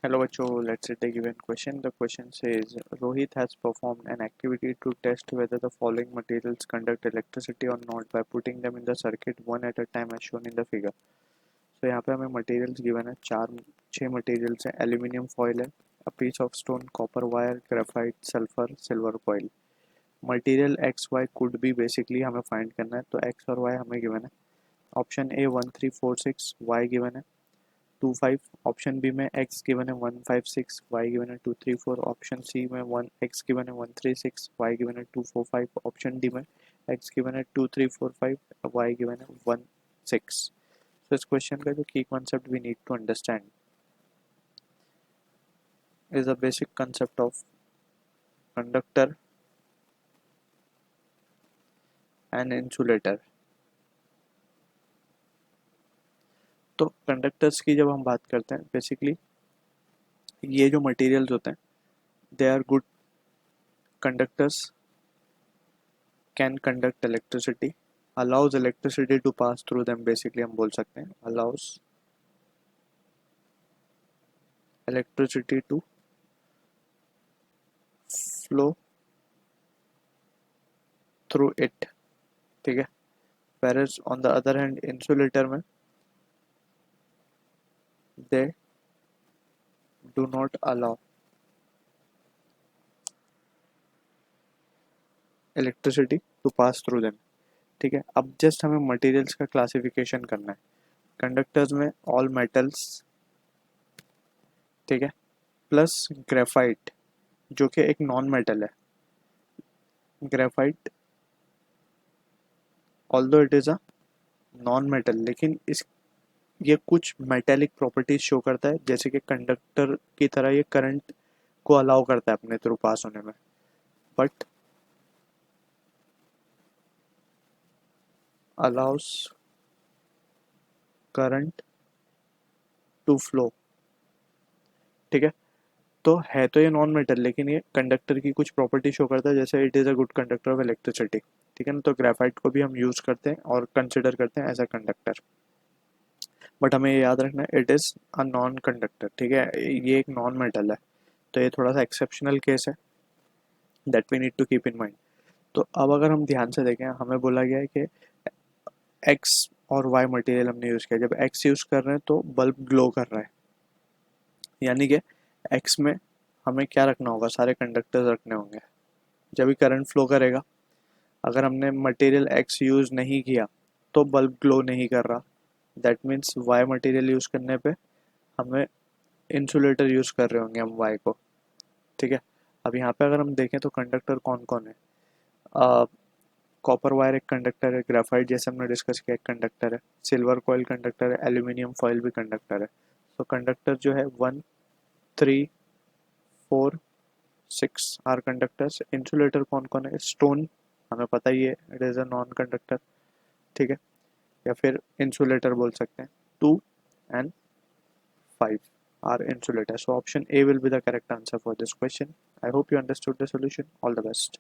Hello बच्चों, let's see the given question. The question says Rohit has performed an activity to test whether the following materials conduct electricity or not by putting them in the circuit one at a time as shown in the figure. So यहाँ पे हमें materials given है छह materials हैं. Aluminium foil है, a piece of stone, copper wire, graphite, sulfur, silver coil. Material X Y could be basically हमें find करना है, तो X और Y हमें given है. Option A 1 3 4 6, Y given है 2 5. ऑप्शन बी में x गिवन है 1 5 6, y गिवन है 2 3 4. ऑप्शन सी में 1 x गिवन है 1 3 6, y गिवन है 2 4 5. ऑप्शन डी में x गिवन है 2 3 4 5, y गिवन है 1 6. तो इस क्वेश्चन का जो की concept we need to understand is the basic concept of conductor and insulator. तो कंडक्टर्स की जब हम बात करते हैं, बेसिकली ये जो मटेरियल्स होते हैं they are good conductors, can conduct electricity, allows electricity to pass through them. basically हम बोल सकते हैं allows electricity to flow through it. ठीक है. whereas on the other hand insulator में they do not allow electricity to pass through them. ठीक है. अब जस्ट हमें मटेरियल्स का क्लासिफिकेशन करना है. कंडक्टर्स में ऑल मेटल्स, ठीक है, प्लस ग्रेफाइट जो कि एक नॉन मेटल है. Graphite although it is a non metal, लेकिन इस ये कुछ मेटेलिक प्रॉपर्टीज शो करता है, जैसे कि कंडक्टर की तरह ये करंट को अलाउ करता है अपने थ्रू पास होने में, but allows current to flow. ठीक है. तो ये नॉन मेटल, लेकिन ये कंडक्टर की कुछ प्रॉपर्टी शो करता है, जैसे it is a good conductor of electricity. ठीक है ना. तो ग्रेफाइट को भी हम यूज़ करते हैं और कंसिडर करते हैं एज अ कंडक्टर, बट हमें ये याद रखना है it is a non conductor. ठीक है. ये एक नॉन मेटल है, तो ये थोड़ा सा एक्सेप्शनल केस है, that we need to keep in mind. तो अब अगर हम ध्यान से देखें, हमें बोला गया है कि एक्स और वाई मटेरियल हमने यूज़ किया. जब एक्स यूज़ कर रहे हैं तो बल्ब ग्लो कर रहा है, यानी कि एक्स में हमें क्या रखना होगा, सारे कंडक्टर्स रखने होंगे. जब भी करंट फ्लो करेगा, अगर हमने मटेरियल एक्स यूज़ नहीं किया तो बल्ब ग्लो नहीं कर रहा. That means why material use करने पे हमें इंसुलेटर यूज़ कर रहे होंगे हम वाई को. ठीक है. अब यहाँ पे अगर हम देखें तो कंडक्टर कौन कौन है. कॉपर वायर एक कंडक्टर है, ग्रेफाइट जैसे हमने डिस्कस किया एक कंडक्टर है, सिल्वर कॉइल कंडक्टर है, एल्यूमिनियम फॉइल भी कंडक्टर है. तो कंडक्टर जो है 1 3 4 6 आर कंडक्टर्स. इंसुलेटर कौन कौन है. स्टोन हमें पता ही है, it is a non conductor. ठीक है. या फिर इंसुलेटर बोल सकते हैं. 2 and 5 are insulator. So option A will be the correct answer for this question. I hope you understood the solution. All the best.